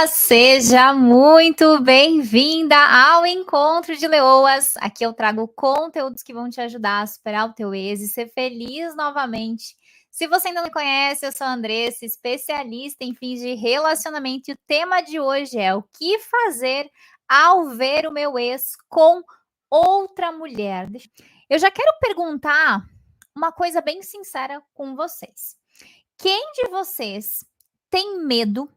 Seja muito bem-vinda ao Encontro de Leoas. Aqui eu trago conteúdos que vão te ajudar a superar o teu ex e ser feliz novamente. Se você ainda não me conhece, eu sou a Andressa, especialista em fins de relacionamento, e o tema de hoje é o que fazer ao ver o meu ex com outra mulher. Eu já quero perguntar uma coisa bem sincera com vocês. Quem de vocês tem medo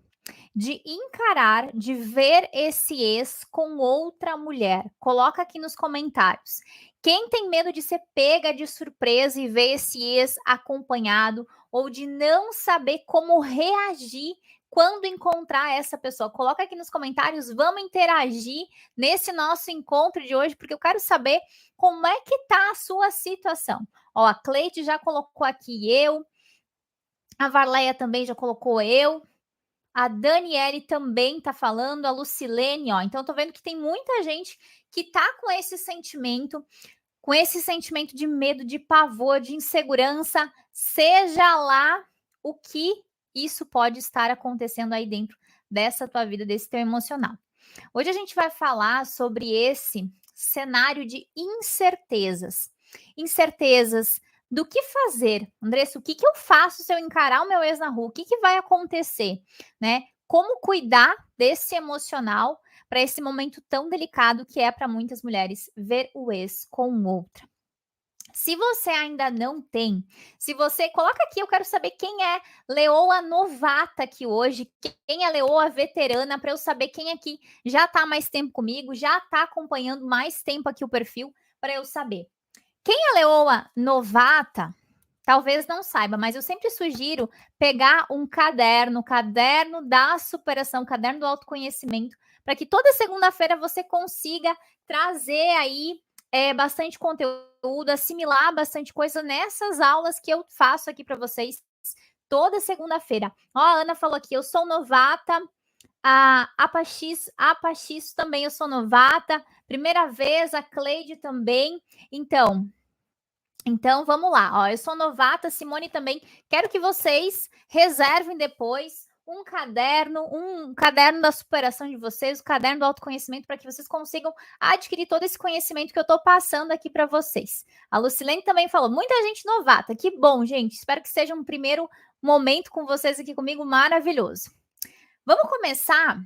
de encarar, de ver esse ex com outra mulher? Coloca aqui nos comentários. Quem tem medo de ser pega de surpresa e ver esse ex acompanhado, ou de não saber como reagir quando encontrar essa pessoa? Coloca aqui nos comentários, vamos interagir nesse nosso encontro de hoje, porque eu quero saber como é que tá a sua situação. Ó, a Cleide já colocou aqui eu, a Varleia também já colocou eu, a Daniele também tá falando, a Lucilene, ó. Então, eu tô vendo que tem muita gente que tá com esse sentimento de medo, de pavor, de insegurança, seja lá o que isso pode estar acontecendo aí dentro dessa tua vida, desse teu emocional. Hoje a gente vai falar sobre esse cenário de incertezas. Incertezas do que fazer. Andressa, o que eu faço se eu encarar o meu ex na rua? O que vai acontecer, né? Como cuidar desse emocional para esse momento tão delicado que é para muitas mulheres ver o ex com outra. Se você ainda não tem, se você coloca aqui, eu quero saber quem é leoa novata aqui hoje, quem é leoa veterana, para eu saber quem aqui já está há mais tempo comigo, já está acompanhando mais tempo aqui o perfil, para eu saber. Quem é leoa novata, talvez não saiba, mas eu sempre sugiro pegar um caderno, caderno da superação, caderno do autoconhecimento, para que toda segunda-feira você consiga trazer aí bastante conteúdo, assimilar bastante coisa nessas aulas que eu faço aqui para vocês toda segunda-feira. Ó, a Ana falou aqui, eu sou novata, a Apax também eu sou novata, primeira vez, a Cleide também. Então, vamos lá. Ó, eu sou novata, Simone também. Quero que vocês reservem depois um caderno da superação de vocês, o caderno do autoconhecimento, para que vocês consigam adquirir todo esse conhecimento que eu estou passando aqui para vocês. A Lucilene também falou, muita gente novata. Que bom, gente. Espero que seja um primeiro momento com vocês aqui comigo maravilhoso. Vamos começar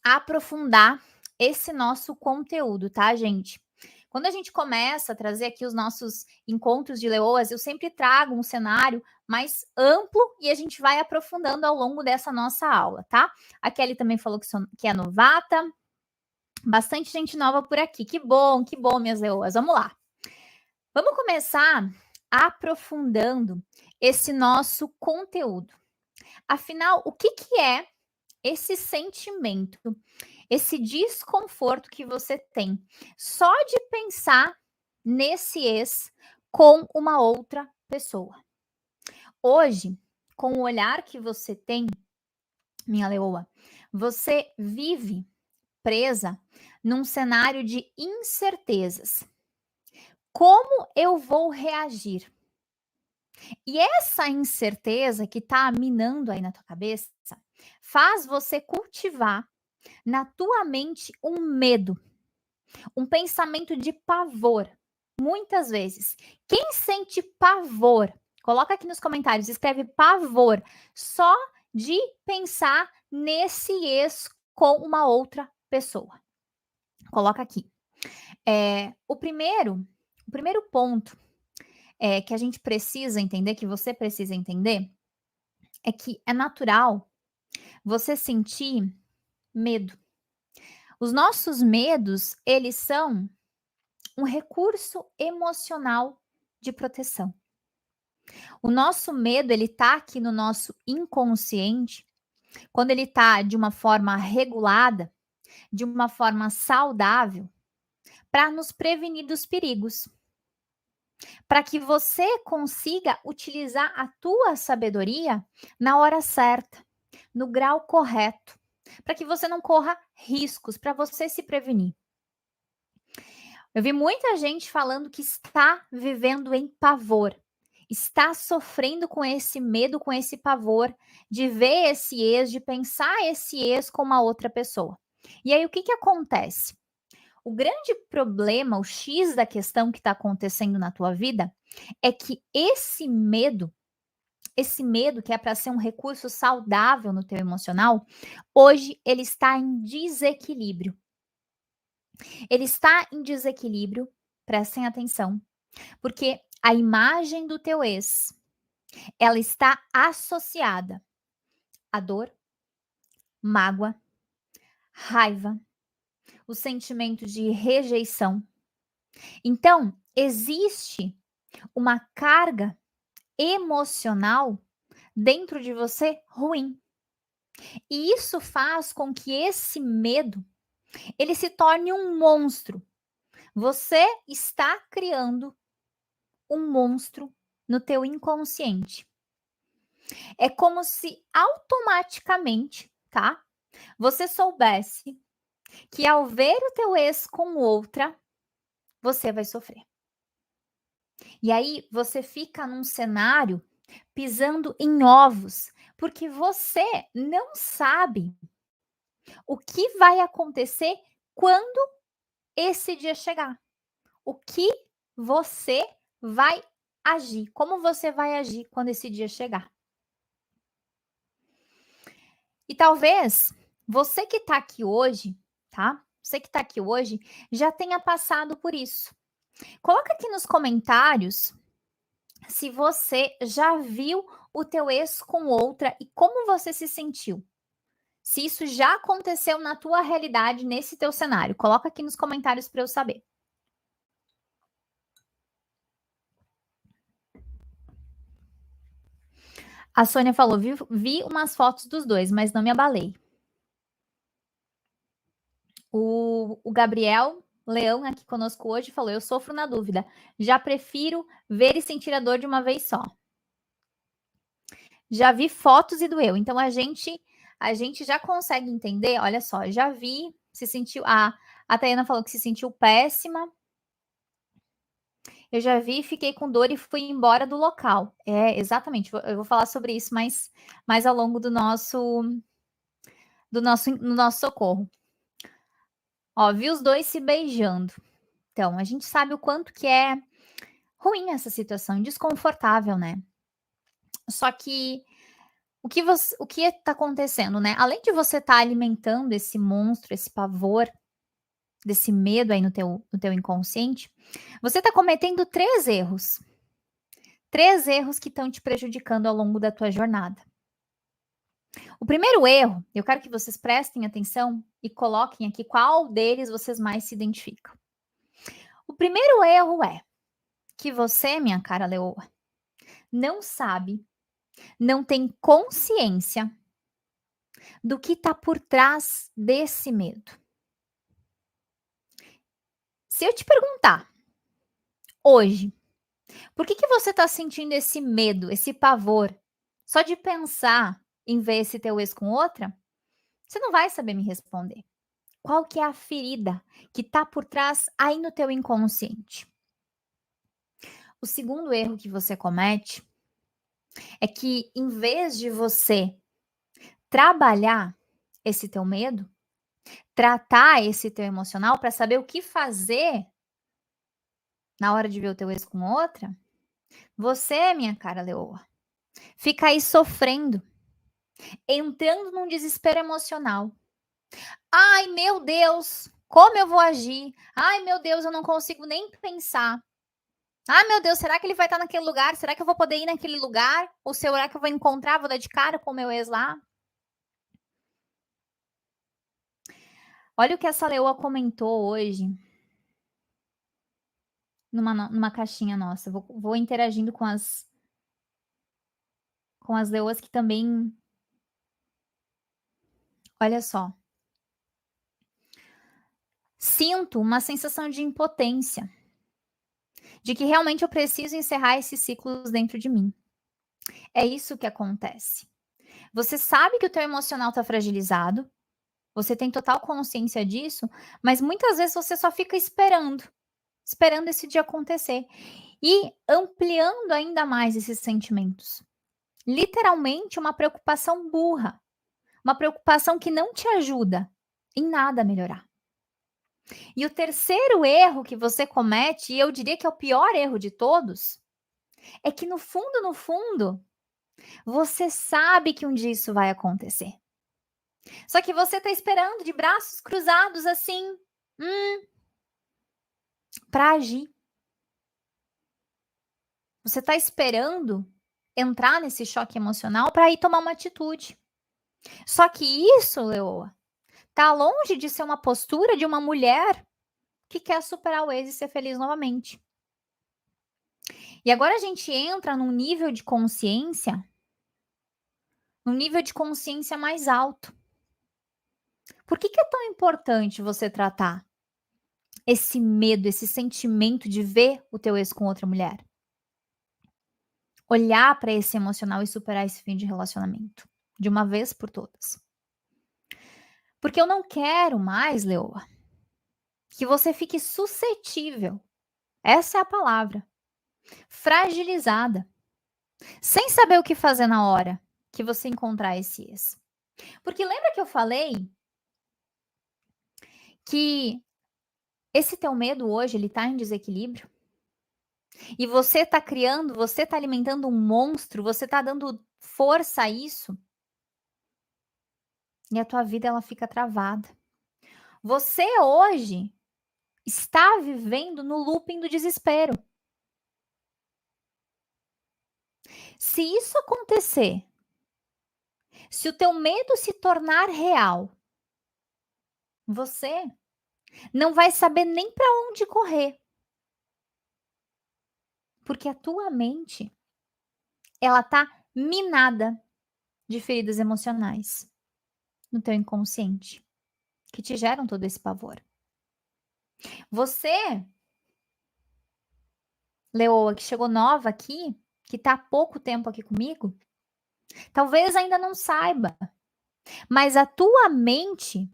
a aprofundar esse nosso conteúdo, tá, gente? Quando a gente começa a trazer aqui os nossos encontros de leoas, eu sempre trago um cenário mais amplo e a gente vai aprofundando ao longo dessa nossa aula, tá? A Kelly também falou que é novata. Bastante gente nova por aqui. Que bom, minhas leoas. Vamos lá. Vamos começar aprofundando esse nosso conteúdo. Afinal, o que é esse sentimento, esse desconforto que você tem só de pensar nesse ex com uma outra pessoa? Hoje, com o olhar que você tem, minha leoa, você vive presa num cenário de incertezas. Como eu vou reagir? E essa incerteza que está minando aí na tua cabeça faz você cultivar na tua mente um medo, um pensamento de pavor. Muitas vezes. Quem sente pavor? Coloca aqui nos comentários, escreve pavor, só de pensar nesse ex com uma outra pessoa. Coloca aqui. O primeiro ponto que a gente precisa entender, que você precisa entender, é que é natural você sentir medo. Os nossos medos, eles são um recurso emocional de proteção. O nosso medo, ele tá aqui no nosso inconsciente, quando ele tá de uma forma regulada, de uma forma saudável, para nos prevenir dos perigos. Para que você consiga utilizar a tua sabedoria na hora certa, no grau correto, para que você não corra riscos, para você se prevenir. Eu vi muita gente falando que está vivendo em pavor, está sofrendo com esse medo, com esse pavor de ver esse ex, de pensar esse ex com uma outra pessoa. E aí, o que acontece? O grande problema, o X da questão que está acontecendo na tua vida, é que esse medo que é para ser um recurso saudável no teu emocional, hoje ele está em desequilíbrio. Ele está em desequilíbrio, prestem atenção, porque a imagem do teu ex, ela está associada à dor, mágoa, raiva, o sentimento de rejeição. Então, existe uma carga emocional dentro de você ruim. E isso faz com que esse medo, ele se torne um monstro. Você está criando um monstro no teu inconsciente. É como se automaticamente, tá? Você soubesse que ao ver o teu ex com outra, você vai sofrer. E aí você fica num cenário pisando em ovos, porque você não sabe o que vai acontecer quando esse dia chegar. O que você vai agir, como você vai agir quando esse dia chegar. E talvez você que está aqui hoje, tá? Você que está aqui hoje já tenha passado por isso. Coloca aqui nos comentários se você já viu o teu ex com outra e como você se sentiu. Se isso já aconteceu na tua realidade, nesse teu cenário. Coloca aqui nos comentários para eu saber. A Sônia falou, vi umas fotos dos dois, mas não me abalei. O Gabriel Leão aqui conosco hoje falou, eu sofro na dúvida. Já prefiro ver e sentir a dor de uma vez só. Já vi fotos e doeu. Então, a gente já consegue entender, olha só, já vi, se sentiu... A Tayana falou que se sentiu péssima. Eu já vi, fiquei com dor e fui embora do local. É, exatamente. Eu vou falar sobre isso mais ao longo do nosso socorro. Ó, vi os dois se beijando. Então, a gente sabe o quanto que é ruim essa situação, desconfortável, né? Só que o que está acontecendo, né? Além de você estar alimentando esse monstro, esse pavor, desse medo aí no teu inconsciente, você está cometendo 3 erros. 3 erros que estão te prejudicando ao longo da tua jornada. O primeiro erro, eu quero que vocês prestem atenção e coloquem aqui qual deles vocês mais se identificam. O primeiro erro é que você, minha cara leoa, não sabe, não tem consciência do que está por trás desse medo. Se eu te perguntar hoje, por que você está sentindo esse medo, esse pavor, só de pensar em ver esse teu ex com outra, você não vai saber me responder. Qual que é a ferida que está por trás aí no teu inconsciente? O segundo erro que você comete é que, em vez de você trabalhar esse teu medo, tratar esse teu emocional para saber o que fazer na hora de ver o teu ex com outra, você, minha cara leoa, fica aí sofrendo, entrando num desespero emocional. Ai, meu Deus, como eu vou agir? Ai, meu Deus, eu não consigo nem pensar. Ai, meu Deus, será que ele vai estar naquele lugar? Será que eu vou poder ir naquele lugar? Ou será que eu vou encontrar, vou dar de cara com o meu ex lá? Olha o que essa leoa comentou hoje numa caixinha nossa. Vou interagindo com as leoas que também... Olha só. Sinto uma sensação de impotência, de que realmente eu preciso encerrar esses ciclos dentro de mim. É isso que acontece. Você sabe que o teu emocional está fragilizado, você tem total consciência disso, mas muitas vezes você só fica esperando esse dia acontecer. e ampliando ainda mais esses sentimentos. Literalmente uma preocupação burra, uma preocupação que não te ajuda em nada a melhorar. E o terceiro erro que você comete, e eu diria que é o pior erro de todos, é que no fundo, você sabe que um dia isso vai acontecer. Só que você está esperando de braços cruzados assim, para agir. Você está esperando entrar nesse choque emocional para ir tomar uma atitude. Só que isso, Leoa, tá longe de ser uma postura de uma mulher que quer superar o ex e ser feliz novamente. E agora a gente entra num nível de consciência mais alto. Por que é tão importante você tratar esse medo, esse sentimento de ver o teu ex com outra mulher? Olhar para esse emocional e superar esse fim de relacionamento, de uma vez por todas. Porque eu não quero mais, Leoa, que você fique suscetível, essa é a palavra, fragilizada, sem saber o que fazer na hora que você encontrar esse ex. Porque lembra que eu falei que esse teu medo hoje, ele tá em desequilíbrio? E você tá criando, você tá alimentando um monstro, você tá dando força a isso, e a tua vida ela fica travada. Você hoje está vivendo no looping do desespero. Se isso acontecer, se o teu medo se tornar real, você não vai saber nem para onde correr. Porque a tua mente, ela tá minada de feridas emocionais no teu inconsciente, que te geram todo esse pavor. Você, Leoa, que chegou nova aqui, que tá há pouco tempo aqui comigo, talvez ainda não saiba, mas a tua mente,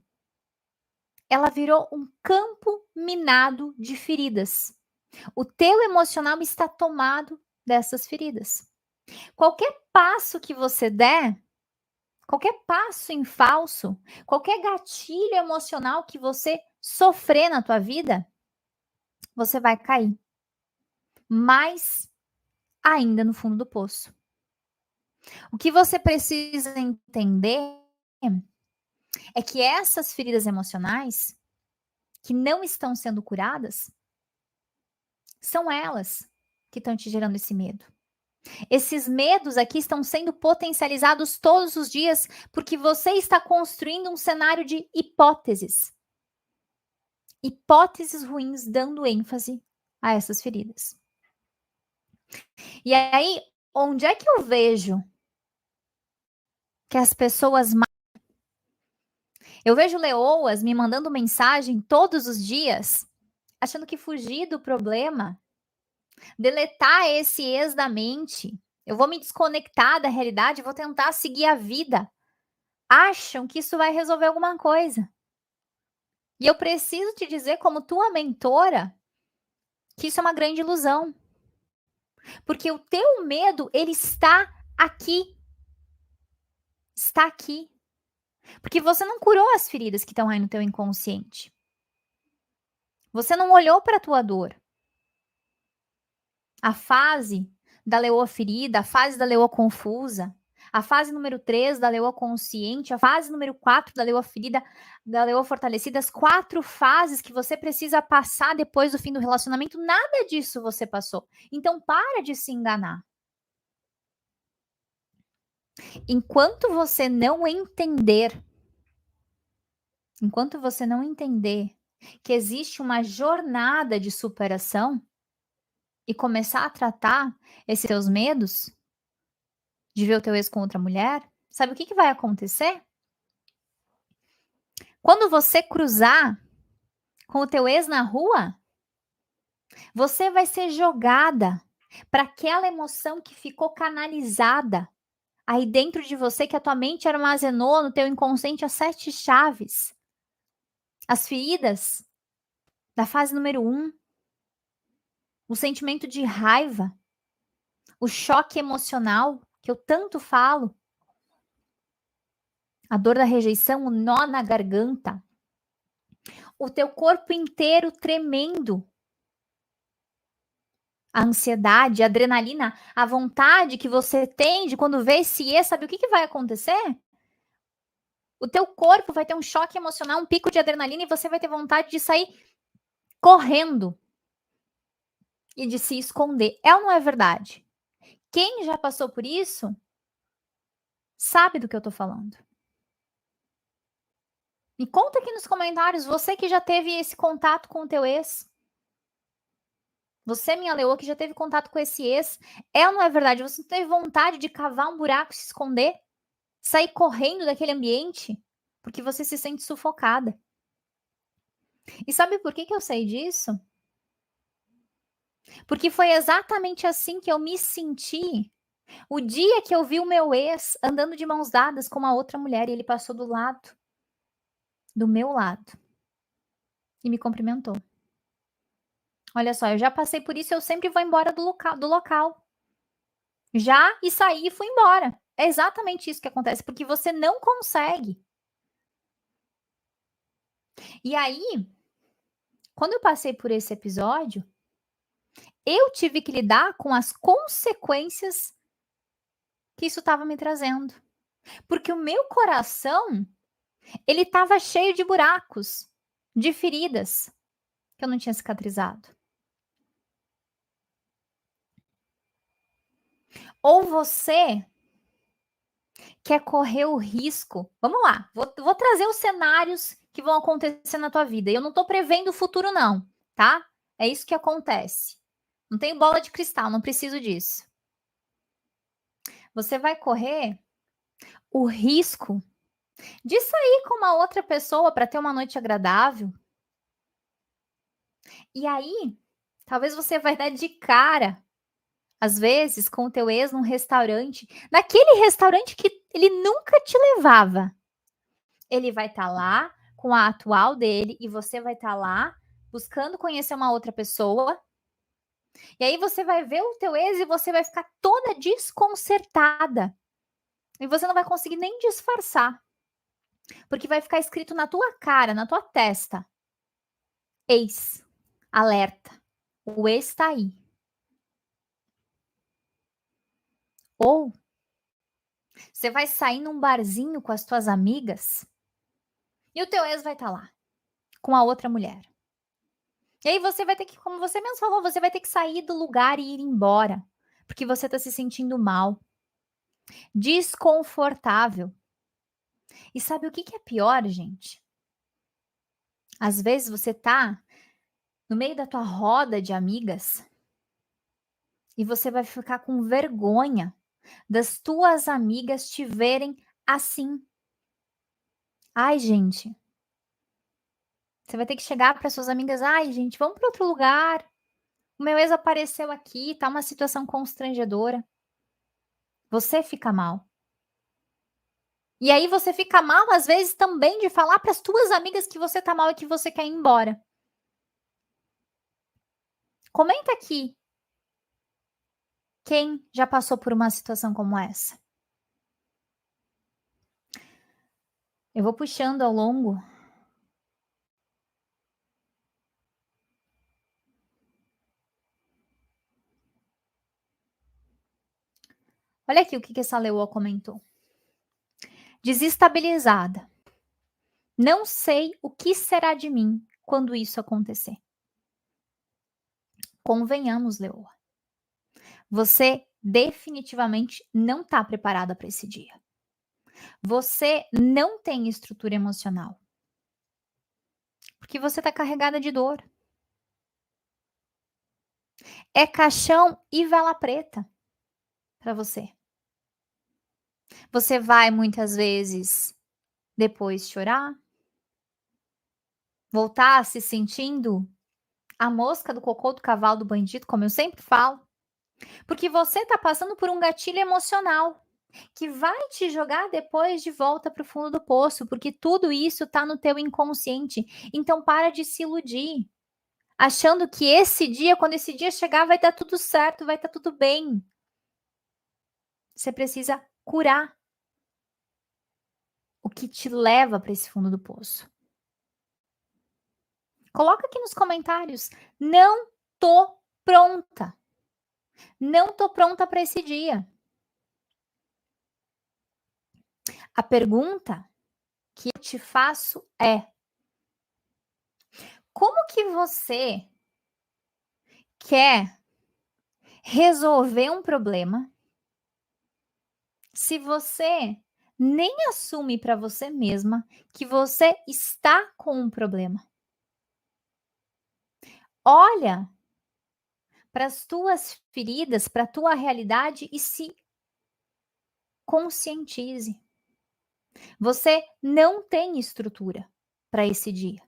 ela virou um campo minado de feridas. O teu emocional está tomado dessas feridas. Qualquer passo que você der, qualquer passo em falso, qualquer gatilho emocional que você sofrer na tua vida, você vai cair. Mais ainda no fundo do poço. O que você precisa entender é que essas feridas emocionais que não estão sendo curadas, são elas que estão te gerando esse medo. Esses medos aqui estão sendo potencializados todos os dias porque você está construindo um cenário de hipóteses. Hipóteses ruins dando ênfase a essas feridas. E aí, onde é que eu vejo que as pessoas mais... Eu vejo leoas me mandando mensagem todos os dias, achando que fugir do problema, deletar esse ex da mente, eu vou me desconectar da realidade, vou tentar seguir a vida. Acham que isso vai resolver alguma coisa. E eu preciso te dizer, como tua mentora, que isso é uma grande ilusão. Porque o teu medo, ele está aqui. Está aqui. Porque você não curou as feridas que estão aí no teu inconsciente. Você não olhou para a tua dor. A fase da leoa ferida, a fase da leoa confusa, a fase número 3 da leoa consciente, a fase número 4 da leoa ferida, da leoa fortalecida, as 4 fases que você precisa passar depois do fim do relacionamento, nada disso você passou. Então para de se enganar. Enquanto você não entender que existe uma jornada de superação e começar a tratar esses seus medos de ver o teu ex com outra mulher, sabe o que vai acontecer? Quando você cruzar com o teu ex na rua, você vai ser jogada para aquela emoção que ficou canalizada aí dentro de você, que a tua mente armazenou no teu inconsciente as 7 chaves. As feridas da fase número 1. o sentimento de raiva, o choque emocional que eu tanto falo, a dor da rejeição, o nó na garganta, o teu corpo inteiro tremendo, a ansiedade, a adrenalina, a vontade que você tem de quando vê esse ex, sabe o que vai acontecer? O teu corpo vai ter um choque emocional, um pico de adrenalina e você vai ter vontade de sair correndo e de se esconder. É ou não é verdade? Quem já passou por isso sabe do que eu tô falando. Me conta aqui nos comentários, você que já teve esse contato com o teu ex. Você, minha leoa, que já teve contato com esse ex. É ou não é verdade? Você não teve vontade de cavar um buraco e se esconder? Sair correndo daquele ambiente? Porque você se sente sufocada. E sabe por que eu sei disso? Porque foi exatamente assim que eu me senti o dia que eu vi o meu ex andando de mãos dadas com uma outra mulher e ele passou do meu lado, e me cumprimentou. Olha só, eu já passei por isso, eu sempre vou embora do local. Já e saí e fui embora. É exatamente isso que acontece, porque você não consegue. E aí, quando eu passei por esse episódio, eu tive que lidar com as consequências que isso estava me trazendo. Porque o meu coração, ele estava cheio de buracos, de feridas que eu não tinha cicatrizado. Ou você quer correr o risco? Vamos lá, vou trazer os cenários que vão acontecer na tua vida. E eu não estou prevendo o futuro, não, tá? É isso que acontece. Não tenho bola de cristal, não preciso disso. Você vai correr o risco de sair com uma outra pessoa para ter uma noite agradável. E aí, talvez você vai dar de cara, às vezes, com o teu ex num restaurante, naquele restaurante que ele nunca te levava. Ele vai estar lá com a atual dele e você vai estar lá buscando conhecer uma outra pessoa. E aí você vai ver o teu ex e você vai ficar toda desconcertada. E você não vai conseguir nem disfarçar. Porque vai ficar escrito na tua cara, na tua testa. Ex, alerta. O ex tá aí. Ou você vai sair num barzinho com as tuas amigas e o teu ex vai estar lá com a outra mulher. E aí você vai ter que, como você mesmo falou, você vai ter que sair do lugar e ir embora, porque você tá se sentindo mal, desconfortável. E sabe o que é pior, gente? Às vezes você tá no meio da tua roda de amigas e você vai ficar com vergonha das tuas amigas te verem assim. Ai, gente. Você vai ter que chegar para suas amigas, ai, gente, vamos para outro lugar. O meu ex apareceu aqui, tá uma situação constrangedora. Você fica mal. E aí você fica mal, às vezes, também de falar para as tuas amigas que você tá mal e que você quer ir embora. Comenta aqui quem já passou por uma situação como essa. Eu vou puxando ao longo. Olha aqui o que essa leoa comentou. Desestabilizada. Não sei o que será de mim quando isso acontecer. Convenhamos, leoa. Você definitivamente não está preparada para esse dia. Você não tem estrutura emocional. Porque você está carregada de dor. É caixão e vela preta para você. Você vai muitas vezes depois chorar, voltar se sentindo a mosca do cocô do cavalo do bandido, como eu sempre falo, porque você está passando por um gatilho emocional que vai te jogar depois de volta para o fundo do poço, porque tudo isso está no teu inconsciente. Então para de se iludir. achando que esse dia, quando esse dia chegar, vai estar tudo certo, vai estar tudo bem. Você precisa curar o que te leva para esse fundo do poço. Coloca aqui nos comentários. Não tô pronta. Não tô pronta para esse dia. A pergunta que eu te faço é: como que você quer resolver um problema se você nem assume para você mesma que você está com um problema? Olha para as tuas feridas, para a tua realidade e se conscientize. Você não tem estrutura para esse dia.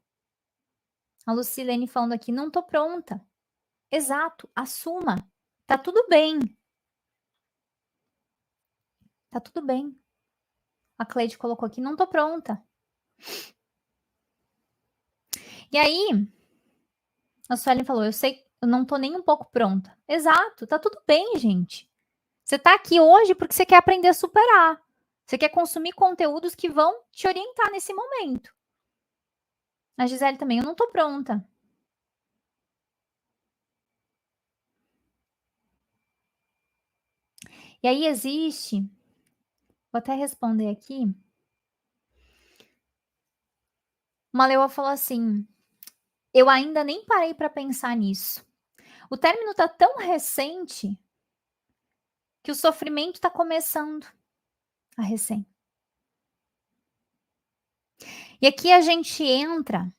A Lucilene falando aqui, não tô pronta. Exato, assuma. Tá tudo bem. Tá tudo bem. A Cleide colocou aqui, não tô pronta. E aí, a Suelen falou, eu sei, eu não tô nem um pouco pronta. Exato, tá tudo bem, gente. Você tá aqui hoje porque você quer aprender a superar. Você quer consumir conteúdos que vão te orientar nesse momento. A Gisele também, eu não tô pronta. E aí existe, vou até responder aqui. Uma leoa falou assim: eu ainda nem parei para pensar nisso. O término tá tão recente que o sofrimento está começando a recém. E aqui a gente entra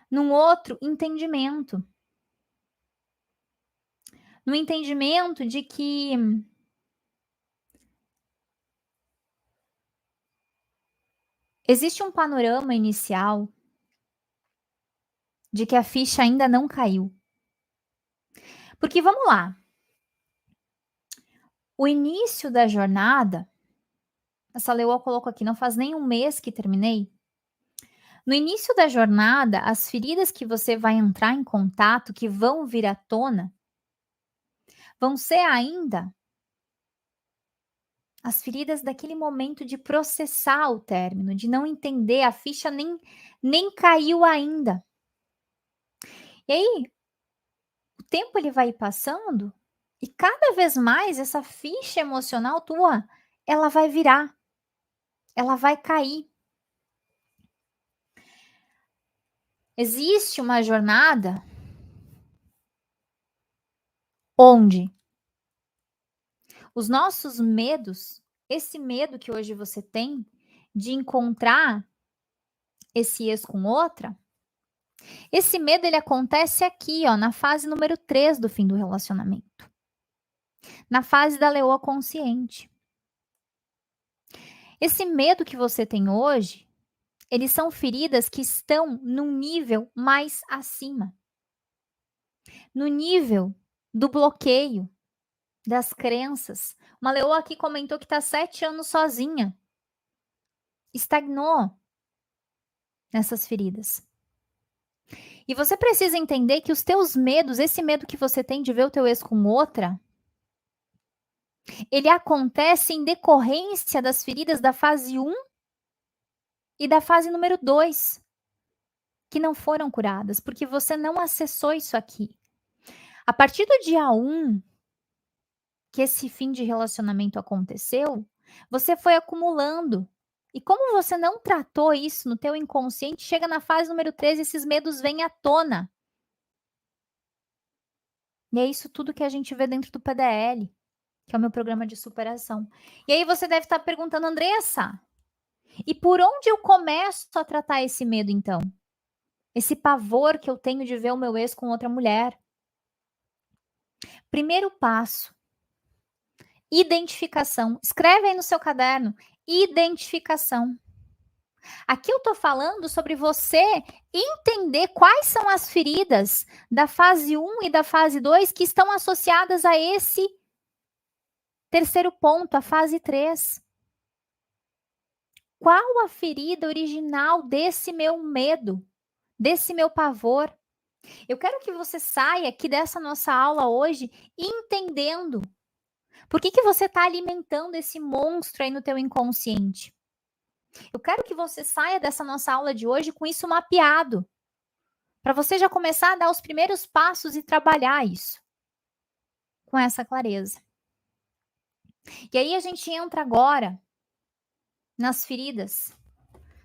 num outro entendimento. No entendimento de que existe um panorama inicial de que a ficha ainda não caiu. Porque vamos lá. O início da jornada, essa leoa colocou aqui, não faz nem um mês que terminei. No início da jornada, as feridas que você vai entrar em contato, que vão vir à tona, vão ser ainda as feridas daquele momento de processar o término, de não entender, a ficha nem caiu ainda. E aí, o tempo ele vai passando e cada vez mais essa ficha emocional tua, ela vai virar, ela vai cair. Existe uma jornada onde os nossos medos, esse medo que hoje você tem de encontrar esse ex com outra, esse medo ele acontece aqui, ó, na fase número 3 do fim do relacionamento. Na fase da leoa consciente. Esse medo que você tem hoje, eles são feridas que estão num nível mais acima. No nível do bloqueio, das crenças. Uma leoa aqui comentou que está 7 anos sozinha. Estagnou nessas feridas. E você precisa entender que os teus medos, esse medo que você tem de ver o teu ex com outra, ele acontece em decorrência das feridas da fase 1 e da fase número 2, que não foram curadas, porque você não acessou isso aqui. A partir do dia 1, que esse fim de relacionamento aconteceu, você foi acumulando. E como você não tratou isso no teu inconsciente, chega na fase número 3, esses medos vêm à tona. E é isso tudo que a gente vê dentro do PDL, que é o meu programa de superação. E aí você deve estar perguntando, Andressa, e por onde eu começo a tratar esse medo então? Esse pavor que eu tenho de ver o meu ex com outra mulher? Primeiro passo, identificação. Escreve aí no seu caderno, identificação. Aqui eu tô falando sobre você entender quais são as feridas da fase 1 e da fase 2 que estão associadas a esse terceiro ponto, a fase 3. Qual a ferida original desse meu medo, desse meu pavor? Eu quero que você saia aqui dessa nossa aula hoje entendendo por que você está alimentando esse monstro aí no teu inconsciente. Eu quero que você saia dessa nossa aula de hoje com isso mapeado, para você já começar a dar os primeiros passos e trabalhar isso com essa clareza. E aí a gente entra agora nas feridas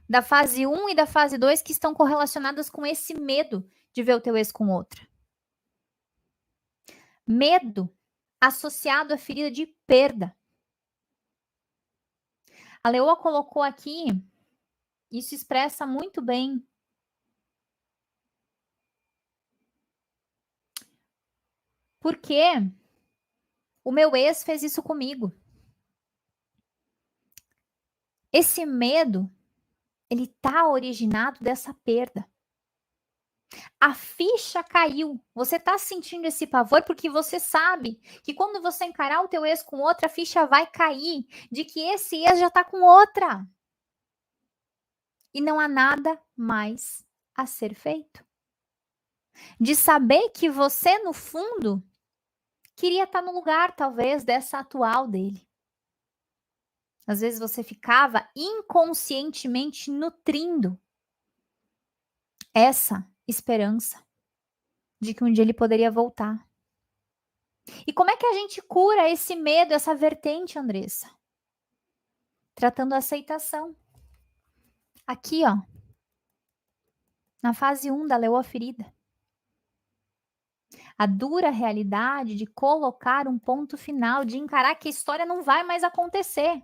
da fase 1 e da fase 2 que estão correlacionadas com esse medo de ver o teu ex com outra. Medo associado à ferida de perda. A Leoa colocou aqui, isso expressa muito bem. Porque o meu ex fez isso comigo. Esse medo, ele tá originado dessa perda. A ficha caiu. Você tá sentindo esse pavor porque você sabe que quando você encarar o teu ex com outra, a ficha vai cair de que esse ex já tá com outra. E não há nada mais a ser feito. De saber que você, no fundo, queria estar no lugar, talvez, dessa atual dele. Às vezes você ficava inconscientemente nutrindo essa esperança de que um dia ele poderia voltar. E como é que a gente cura esse medo, essa vertente, Andressa? Tratando a aceitação. Aqui, ó, na fase 1 da leoa ferida. A dura realidade de colocar um ponto final, de encarar que a história não vai mais acontecer.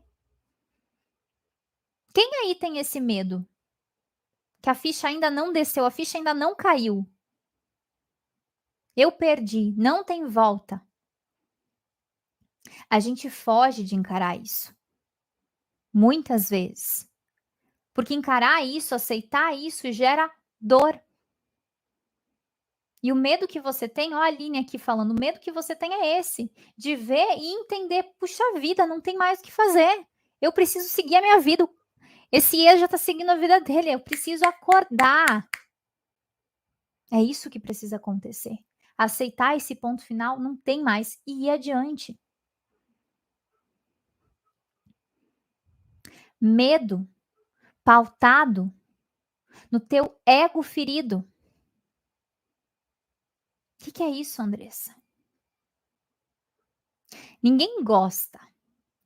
Quem aí tem esse medo? Que a ficha ainda não desceu, a ficha ainda não caiu. Eu perdi, não tem volta. A gente foge de encarar isso. Muitas vezes. Porque encarar isso, aceitar isso, gera dor. E o medo que você tem, ó a Aline aqui falando, o medo que você tem é esse, de ver e entender, puxa vida, não tem mais o que fazer. Eu preciso seguir a minha vida. Esse ex já tá seguindo a vida dele, eu preciso acordar. É isso que precisa acontecer. Aceitar esse ponto final, não tem mais, e ir adiante. Medo pautado no teu ego ferido. O que é isso, Andressa? Ninguém gosta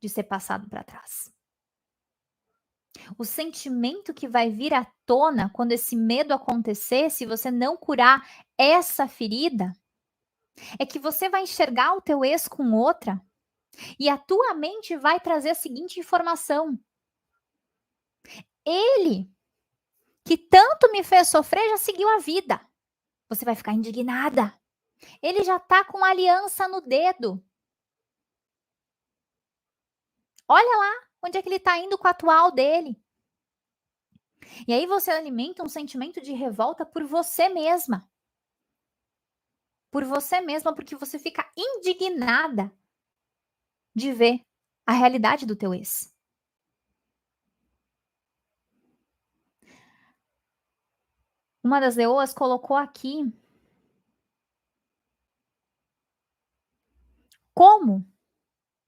de ser passado para trás. O sentimento que vai vir à tona quando esse medo acontecer, se você não curar essa ferida, é que você vai enxergar o teu ex com outra e a tua mente vai trazer a seguinte informação: ele, que tanto me fez sofrer, já seguiu a vida. Você vai ficar indignada. Ele já tá com aliança no dedo. Olha lá onde é que ele tá indo com a atual dele. E aí você alimenta um sentimento de revolta por você mesma. Por você mesma, porque você fica indignada de ver a realidade do teu ex. Uma das leoas colocou aqui como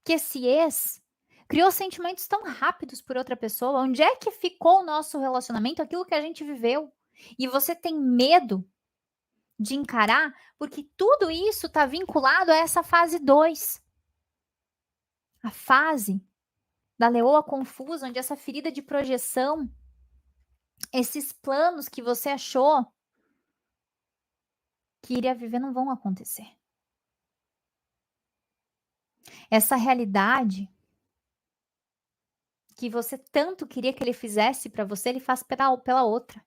que esse ex criou sentimentos tão rápidos por outra pessoa. Onde é que ficou o nosso relacionamento, aquilo que a gente viveu? E você tem medo de encarar, porque tudo isso está vinculado a essa fase 2. A fase da leoa confusa, onde essa ferida de projeção, esses planos que você achou que iria viver não vão acontecer. Essa realidade que você tanto queria que ele fizesse para você, ele faz pela outra.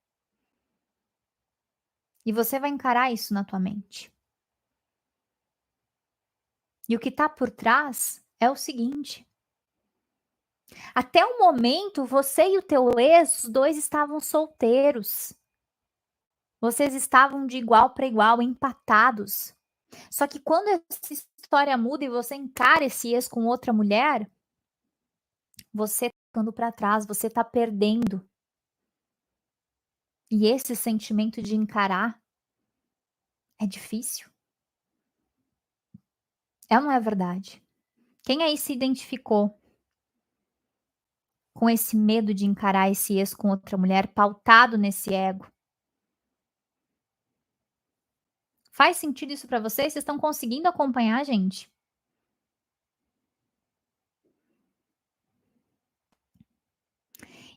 E você vai encarar isso na tua mente. E o que está por trás é o seguinte: até o momento, você e o teu ex, os dois estavam solteiros. Vocês estavam de igual para igual, empatados. Só que quando essa história muda e você encara esse ex com outra mulher, você tá ficando para trás, você tá perdendo. E esse sentimento de encarar É difícil. É ou não é verdade? Quem aí se identificou com esse medo de encarar esse ex com outra mulher pautado nesse ego? Faz sentido isso pra vocês? Vocês estão conseguindo acompanhar, gente?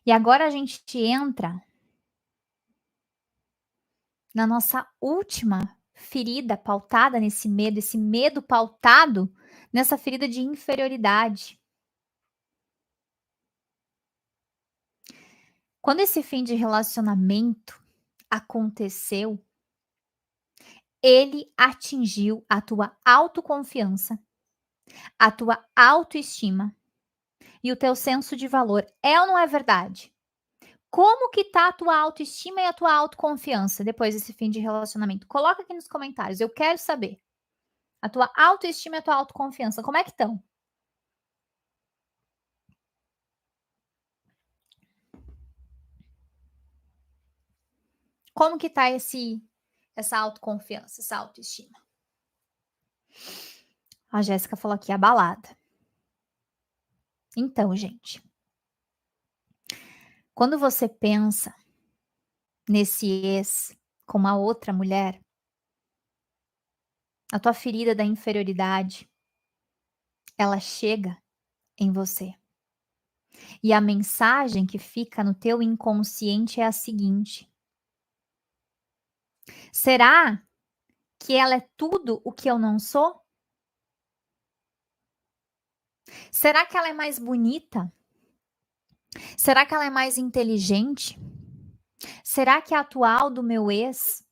E agora a gente entra na nossa última ferida pautada nesse medo, esse medo pautado nessa ferida de inferioridade. Quando esse fim de relacionamento aconteceu, ele atingiu a tua autoconfiança, a tua autoestima e o teu senso de valor. É ou não é verdade? Como que tá a tua autoestima e a tua autoconfiança depois desse fim de relacionamento? Coloca aqui nos comentários, eu quero saber. A tua autoestima e a tua autoconfiança, como é que estão? Como que tá essa autoconfiança, essa autoestima? A Jéssica falou aqui, abalada. Então, gente, quando você pensa nesse ex com uma outra mulher, a tua ferida da inferioridade, ela chega em você. E a mensagem que fica no teu inconsciente é a seguinte: será que ela é tudo o que eu não sou? Será que ela é mais bonita? Será que ela é mais inteligente? Será que a atual do meu ex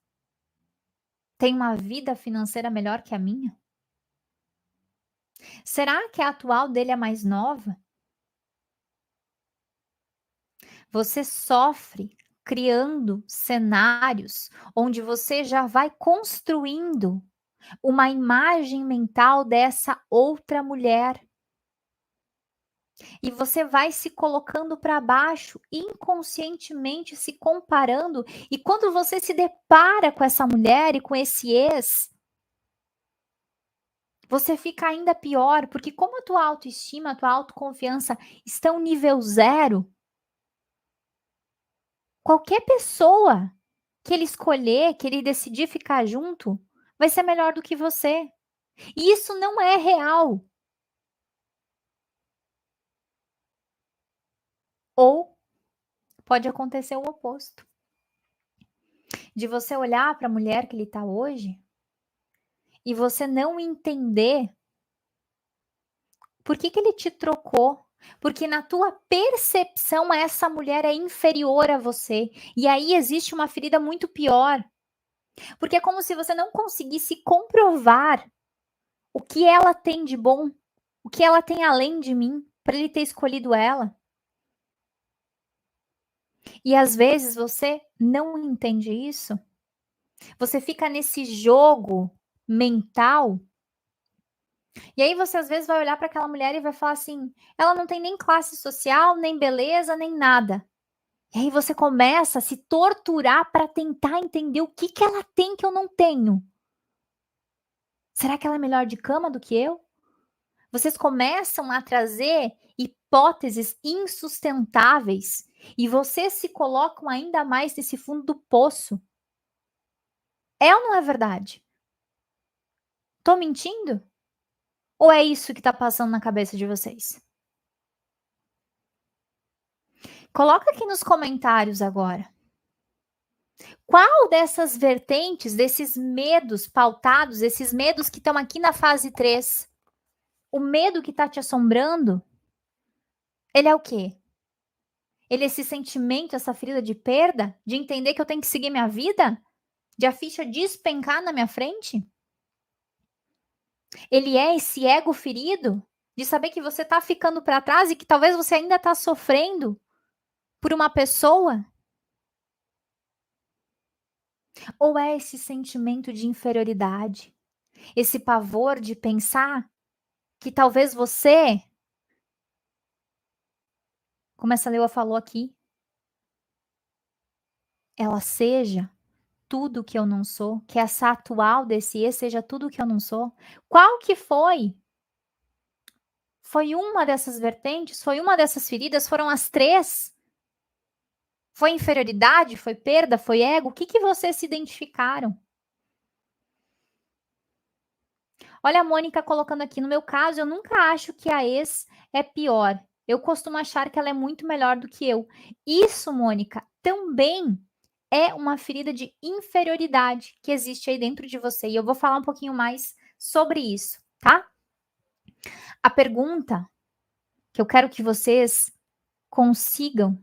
tem uma vida financeira melhor que a minha? Será que a atual dele é mais nova? Você sofre criando cenários onde você já vai construindo uma imagem mental dessa outra mulher. E você vai se colocando para baixo, inconscientemente se comparando, e quando você se depara com essa mulher e com esse ex, você fica ainda pior, porque como a tua autoestima, a tua autoconfiança estão nível zero, qualquer pessoa que ele escolher, que ele decidir ficar junto, vai ser melhor do que você. E isso não é real. Ou pode acontecer o oposto. De você olhar para a mulher que ele está hoje e você não entender por que que ele te trocou. Porque na tua percepção essa mulher é inferior a você. E aí existe uma ferida muito pior. Porque é como se você não conseguisse comprovar o que ela tem de bom, o que ela tem além de mim, para ele ter escolhido ela. E às vezes você não entende isso. Você fica nesse jogo mental. E aí você às vezes vai olhar para aquela mulher e vai falar assim: ela não tem nem classe social, nem beleza, nem nada. E aí você começa a se torturar para tentar entender o que que ela tem que eu não tenho. Será que ela é melhor de cama do que eu? Vocês começam a trazer hipóteses insustentáveis e vocês se colocam ainda mais nesse fundo do poço. É ou não é verdade? Tô mentindo? Ou é isso que tá passando na cabeça de vocês? Coloca aqui nos comentários agora. Qual dessas vertentes, desses medos pautados, esses medos que estão aqui na fase 3, o medo que está te assombrando, ele é o quê? Ele é esse sentimento, essa ferida de perda? De entender que eu tenho que seguir minha vida? De a ficha despencar na minha frente? Ele é esse ego ferido? De saber que você está ficando para trás e que talvez você ainda está sofrendo por uma pessoa? Ou é esse sentimento de inferioridade? Esse pavor de pensar que talvez você, como essa Leoa falou aqui, ela seja tudo que eu não sou, que essa atual desse ex seja tudo que eu não sou? Qual que foi? Foi uma dessas vertentes? Foi uma dessas feridas? Foram as 3? Foi inferioridade? Foi perda? Foi ego? O que vocês se identificaram? Olha a Mônica colocando aqui, no meu caso, eu nunca acho que a ex é pior. Eu costumo achar que ela é muito melhor do que eu. Isso, Mônica, também é uma ferida de inferioridade que existe aí dentro de você. E eu vou falar um pouquinho mais sobre isso, tá? A pergunta que eu quero que vocês consigam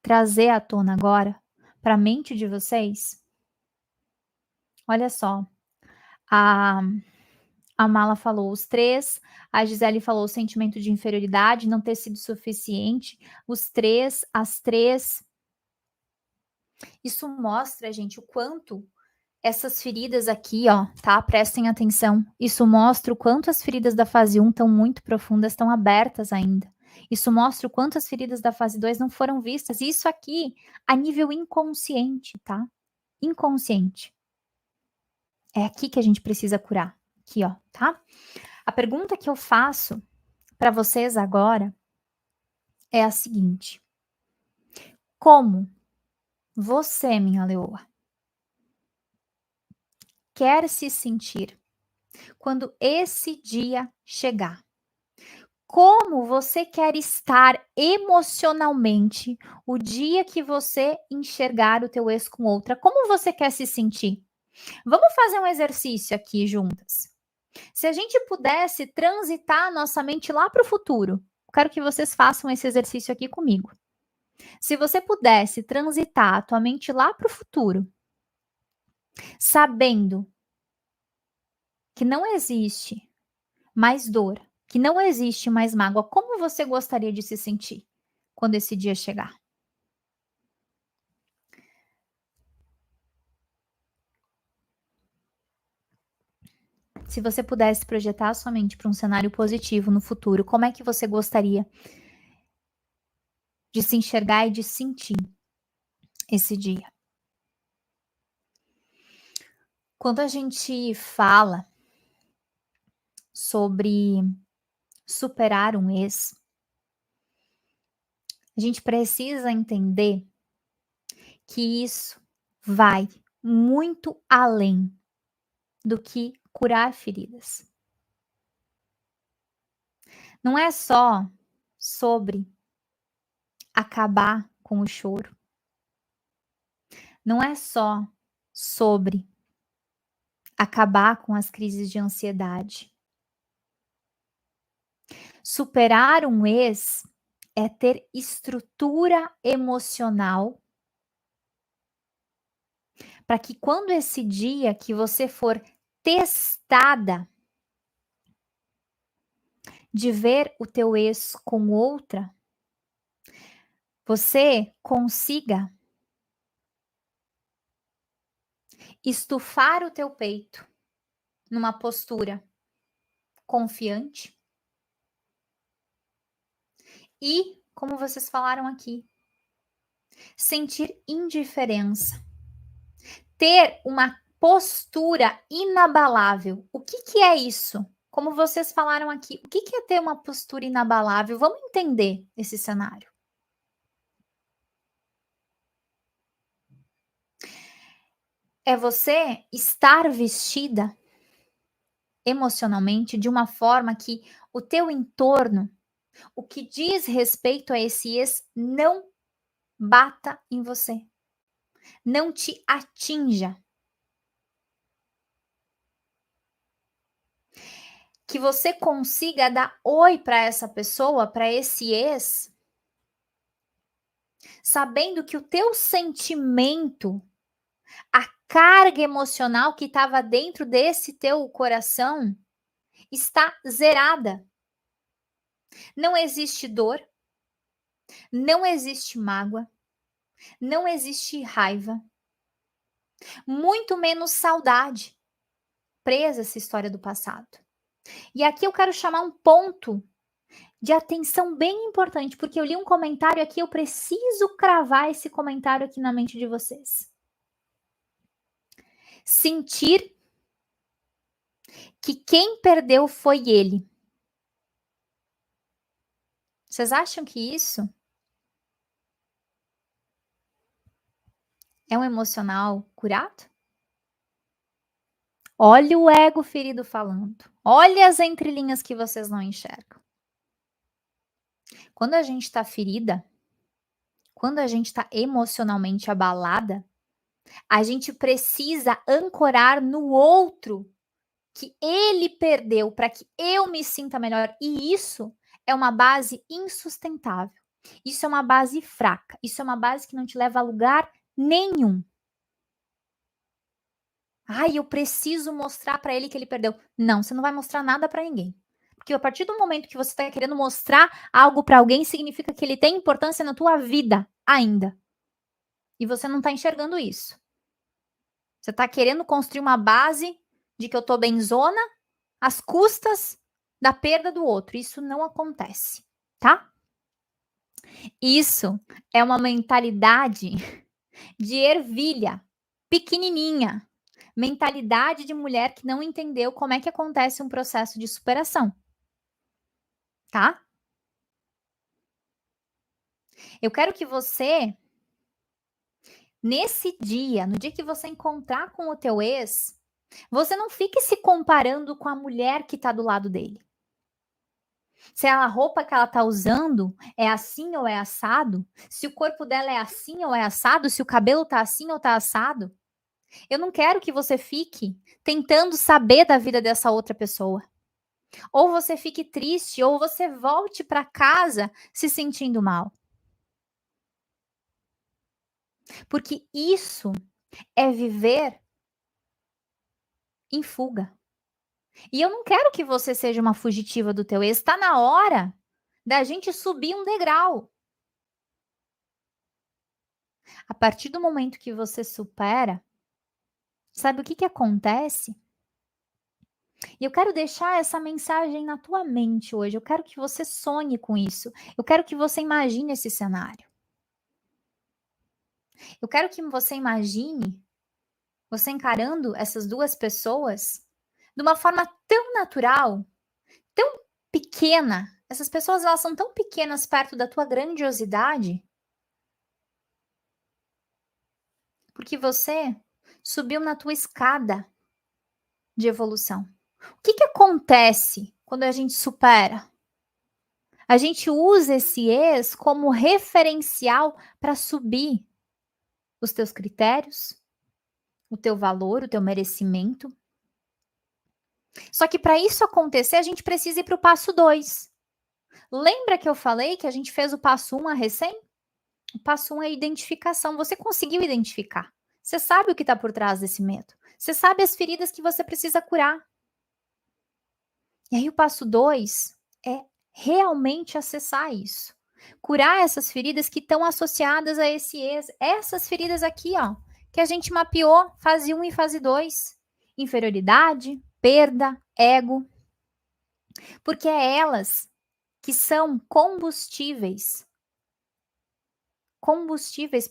trazer à tona agora para a mente de vocês. Olha só, a Mala falou os 3, a Gisele falou o sentimento de inferioridade, não ter sido suficiente, os 3, as 3. Isso mostra, gente, o quanto essas feridas aqui, ó, tá? Prestem atenção. Isso mostra o quanto as feridas da fase 1 estão muito profundas, estão abertas ainda. Isso mostra o quanto as feridas da fase 2 não foram vistas. Isso aqui a nível inconsciente, tá? Inconsciente. É aqui que a gente precisa curar. Aqui, ó, tá? A pergunta que eu faço para vocês agora é a seguinte: como você, minha leoa, quer se sentir quando esse dia chegar? Como você quer estar emocionalmente o dia que você enxergar o teu ex com outra? Como você quer se sentir? Vamos fazer um exercício aqui juntas. Se a gente pudesse transitar a nossa mente lá para o futuro, quero que vocês façam esse exercício aqui comigo. Se você pudesse transitar a tua mente lá para o futuro, sabendo que não existe mais dor, que não existe mais mágoa, como você gostaria de se sentir quando esse dia chegar? Se você pudesse projetar a sua mente para um cenário positivo no futuro, como é que você gostaria de se enxergar e de sentir esse dia? Quando a gente fala sobre superar um ex, a gente precisa entender que isso vai muito além do que curar feridas. Não é só sobre acabar com o choro. Não é só sobre acabar com as crises de ansiedade. Superar um ex é ter estrutura emocional para que quando esse dia que você for testada de ver o teu ex com outra, você consiga estufar o teu peito numa postura confiante e, como vocês falaram aqui, sentir indiferença, ter uma postura inabalável. O que é isso? Como vocês falaram aqui, o que é ter uma postura inabalável? Vamos entender esse cenário. É você estar vestida emocionalmente de uma forma que o teu entorno, o que diz respeito a esse ex, não bata em você, não te atinja. Que você consiga dar oi para essa pessoa, para esse ex, sabendo que o teu sentimento, a carga emocional que estava dentro desse teu coração está zerada. Não existe dor, não existe mágoa, não existe raiva, muito menos saudade presa essa história do passado. E aqui eu quero chamar um ponto de atenção bem importante, porque eu li um comentário aqui, eu preciso cravar esse comentário aqui na mente de vocês. sentir que quem perdeu foi ele. Vocês acham que isso é um emocional curado? Olha o ego ferido falando. Olha as entrelinhas que vocês não enxergam. Quando a gente está ferida, quando a gente está emocionalmente abalada, a gente precisa ancorar no outro que ele perdeu para que eu me sinta melhor. E isso é uma base insustentável. Isso é uma base fraca. Isso é uma base que não te leva a lugar nenhum. Ai, eu preciso mostrar para ele que ele perdeu. Não, você não vai mostrar nada para ninguém. Porque a partir do momento que você está querendo mostrar algo para alguém, significa que ele tem importância na tua vida ainda. E você não está enxergando isso. Você está querendo construir uma base de que eu tô benzona às custas da perda do outro. Isso não acontece, tá? Isso é uma mentalidade de ervilha, pequenininha. Mentalidade de mulher que não entendeu como é que acontece um processo de superação, tá? Eu quero que você, nesse dia, no dia que você encontrar com o teu ex, você não fique se comparando com a mulher que tá do lado dele. Se a roupa que ela tá usando é assim ou é assado, se o corpo dela é assim ou é assado, se o cabelo tá assim ou tá assado. Eu não quero que você fique tentando saber da vida dessa outra pessoa. Ou você fique triste, ou você volte para casa se sentindo mal. Porque isso é viver em fuga. E eu não quero que você seja uma fugitiva do teu ex. Está na hora da gente subir um degrau. A partir do momento que você supera, sabe o que acontece? E eu quero deixar essa mensagem na tua mente hoje. Eu quero que você sonhe com isso. Eu quero que você imagine esse cenário. Eu quero que você imagine você encarando essas duas pessoas de uma forma tão natural, tão pequena. Essas pessoas, elas são tão pequenas perto da tua grandiosidade, porque você subiu na tua escada de evolução. O que acontece quando a gente supera? A gente usa esse ex como referencial para subir os teus critérios, o teu valor, o teu merecimento. Só que para isso acontecer, a gente precisa ir para o passo 2. Lembra que eu falei que a gente fez o passo 1 a recém? O passo 1 é identificação. Você conseguiu identificar. Você sabe o que está por trás desse medo. Você sabe as feridas que você precisa curar. E aí o passo 2 é realmente acessar isso. Curar essas feridas que estão associadas a esse ex. Essas feridas aqui, ó, que a gente mapeou, fase 1 e fase 2. Inferioridade, perda, ego. Porque é elas que são combustíveis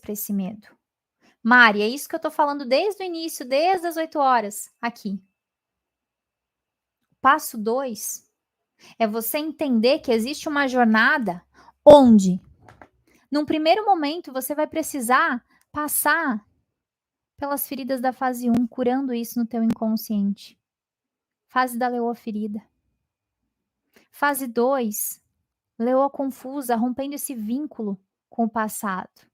para esse medo. Mari, é isso que eu tô falando desde o início, desde as 8 horas aqui. Passo 2 é você entender que existe uma jornada onde, num primeiro momento, você vai precisar passar pelas feridas da fase 1, curando isso no teu inconsciente. Fase da leoa ferida. Fase 2, leoa confusa, rompendo esse vínculo com o passado.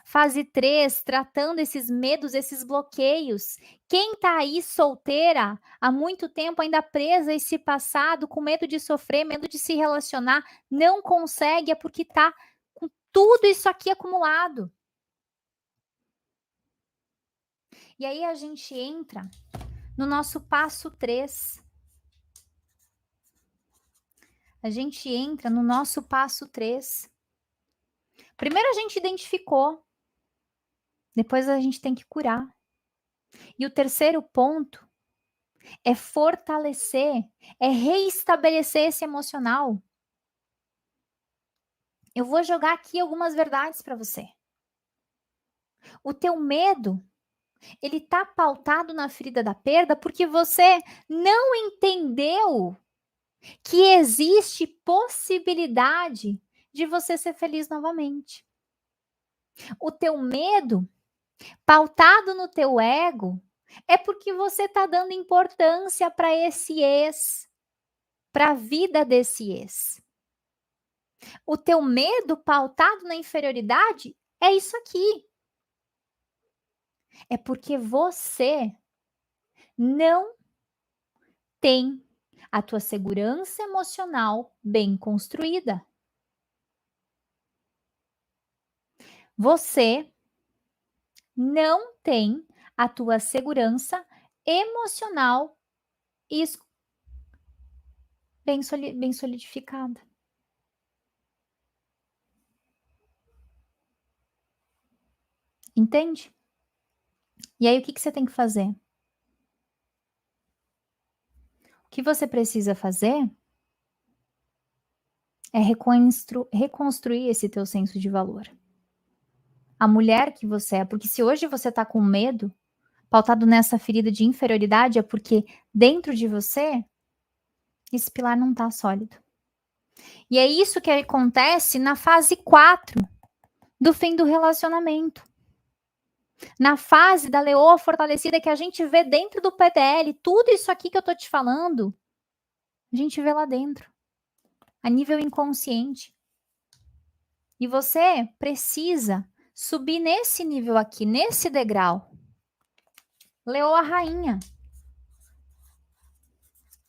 Fase 3, tratando esses medos, esses bloqueios. Quem tá aí solteira há muito tempo, ainda presa a esse passado, com medo de sofrer, medo de se relacionar, não consegue, é porque tá com tudo isso aqui acumulado. E aí a gente entra no nosso passo 3. A gente entra no nosso passo 3. Primeiro a gente identificou, depois a gente tem que curar. E o terceiro ponto é fortalecer, é reestabelecer esse emocional. Eu vou jogar aqui algumas verdades para você. O teu medo Ele está pautado na ferida da perda porque você não entendeu que existe possibilidade de você ser feliz novamente. O teu medo, pautado no teu ego, é porque você está dando importância para esse ex, para a vida desse ex. O teu medo pautado na inferioridade é isso aqui. É porque você não tem a tua segurança emocional bem construída. Você não tem a tua segurança emocional bem solidificada. Entende? E aí, o que você tem que fazer? O que você precisa fazer é reconstruir esse teu senso de valor. A mulher que você é, porque se hoje você tá com medo, pautado nessa ferida de inferioridade, é porque dentro de você, esse pilar não tá sólido. E é isso que acontece na fase 4 do fim do relacionamento. Na fase da leoa fortalecida que a gente vê dentro do PDL, tudo isso aqui que eu tô te falando, a gente vê lá dentro, a nível inconsciente. E você precisa subir nesse nível aqui, nesse degrau. Leoa rainha.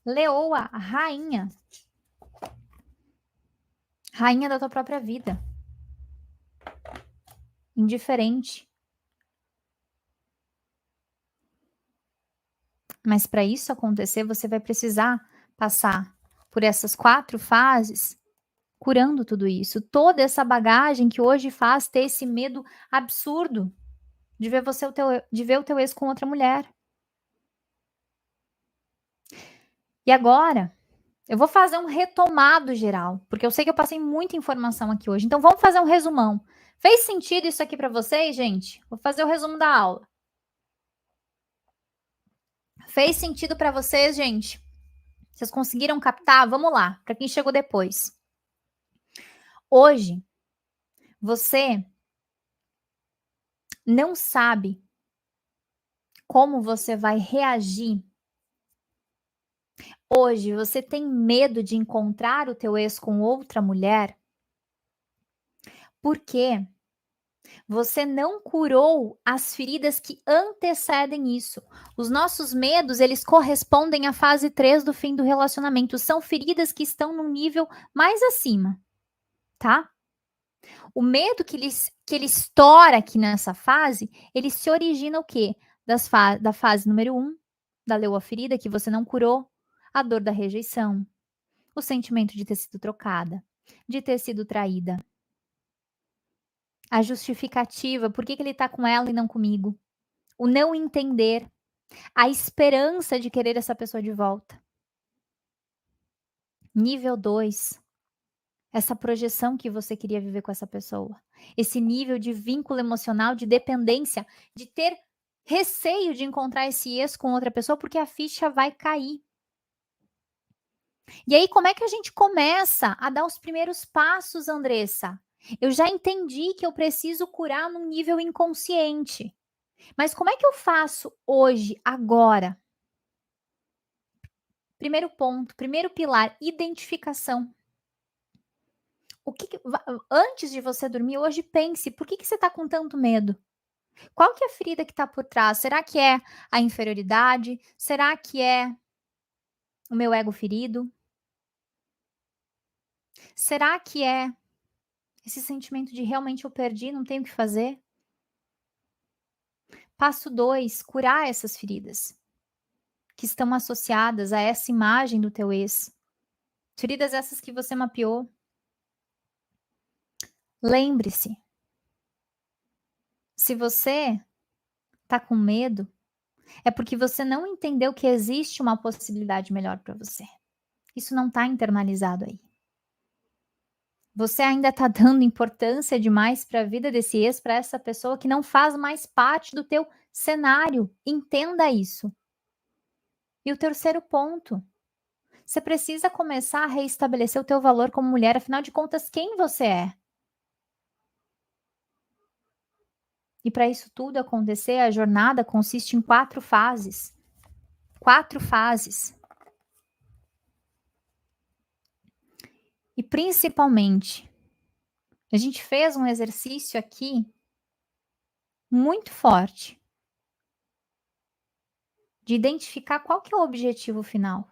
Leoa rainha. Rainha da tua própria vida. Indiferente. Mas para isso acontecer, você vai precisar passar por essas 4 fases, curando tudo isso. Toda essa bagagem que hoje faz ter esse medo absurdo de ver o teu ex com outra mulher. E agora, eu vou fazer um retomado geral, porque eu sei que eu passei muita informação aqui hoje. Então vamos fazer um resumão. Fez sentido isso aqui para vocês, gente? Vou fazer o resumo da aula. Fez sentido para vocês, gente? Vocês conseguiram captar? Vamos lá, para quem chegou depois. Hoje, você não sabe como você vai reagir. Hoje, você tem medo de encontrar o teu ex com outra mulher? Porque você não curou as feridas que antecedem isso. Os nossos medos, eles correspondem à fase 3 do fim do relacionamento. São feridas que estão num nível mais acima, tá? O medo que ele estoura aqui nessa fase, ele se origina o quê? Da fase número 1, da leoa ferida, que você não curou, a dor da rejeição, o sentimento de ter sido trocada, de ter sido traída, a justificativa, por que ele tá com ela e não comigo, o não entender, a esperança de querer essa pessoa de volta. Nível 2, essa projeção que você queria viver com essa pessoa. Esse nível de vínculo emocional, de dependência, de ter receio de encontrar esse ex com outra pessoa, porque a ficha vai cair. E aí, como é que a gente começa a dar os primeiros passos, Andressa? Eu já entendi que eu preciso curar num nível inconsciente. Mas como é que eu faço hoje, agora? Primeiro ponto, primeiro pilar, identificação. Antes de você dormir hoje, pense, por que você está com tanto medo? Qual que é a ferida que está por trás? Será que é a inferioridade? Será que é o meu ego ferido? Será que é esse sentimento de realmente eu perdi, não tenho o que fazer? Passo 2, curar essas feridas que estão associadas a essa imagem do teu ex. Feridas essas que você mapeou. Lembre-se, se você tá com medo, é porque você não entendeu que existe uma possibilidade melhor para você. Isso não tá internalizado aí. Você ainda está dando importância demais para a vida desse ex, para essa pessoa que não faz mais parte do teu cenário. Entenda isso. E o terceiro ponto, você precisa começar a reestabelecer o teu valor como mulher, afinal de contas, quem você é? E para isso tudo acontecer, a jornada consiste em 4 fases. 4 fases. E principalmente, a gente fez um exercício aqui muito forte de identificar qual que é o objetivo final.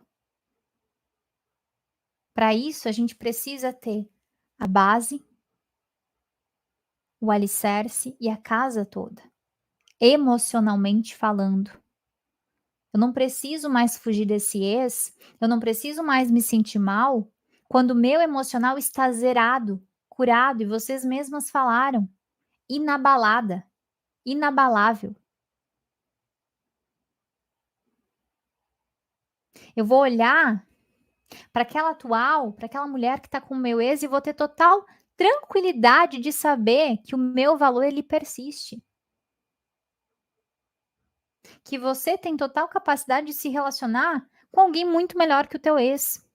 Para isso, a gente precisa ter a base, o alicerce e a casa toda, emocionalmente falando. Eu não preciso mais fugir desse ex, eu não preciso mais me sentir mal quando o meu emocional está zerado, curado, e vocês mesmas falaram, inabalada, inabalável. Eu vou olhar para aquela atual, para aquela mulher que está com o meu ex e vou ter total tranquilidade de saber que o meu valor ele persiste. Que você tem total capacidade de se relacionar com alguém muito melhor que o teu ex.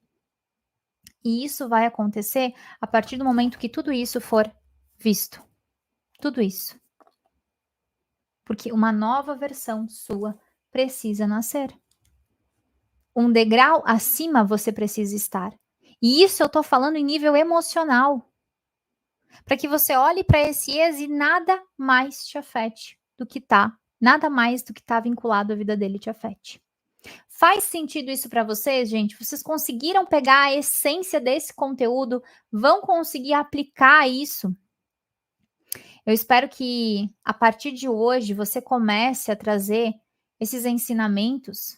E isso vai acontecer a partir do momento que tudo isso for visto. Tudo isso. Porque uma nova versão sua precisa nascer. Um degrau acima você precisa estar. E isso eu tô falando em nível emocional. Para que você olhe para esse ex e nada mais te afete do que tá. Nada mais do que tá vinculado à vida dele te afete. Faz sentido isso para vocês, gente? Vocês conseguiram pegar a essência desse conteúdo? Vão conseguir aplicar isso? Eu espero que a partir de hoje você comece a trazer esses ensinamentos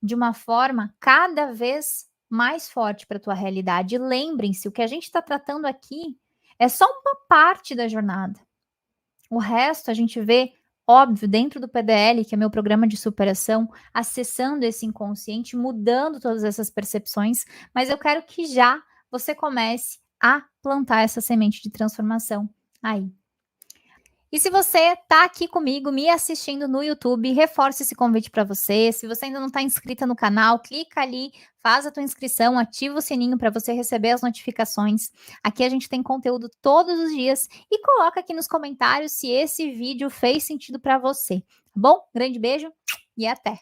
de uma forma cada vez mais forte para a tua realidade. E lembrem-se, o que a gente está tratando aqui é só uma parte da jornada. O resto a gente vê, óbvio, dentro do PDL, que é meu programa de superação, acessando esse inconsciente, mudando todas essas percepções, mas eu quero que já você comece a plantar essa semente de transformação aí. E se você está aqui comigo, me assistindo no YouTube, reforço esse convite para você. Se você ainda não está inscrita no canal, clica ali, faz a tua inscrição, ativa o sininho para você receber as notificações. Aqui a gente tem conteúdo todos os dias e coloca aqui nos comentários se esse vídeo fez sentido para você, tá bom? Grande beijo e até!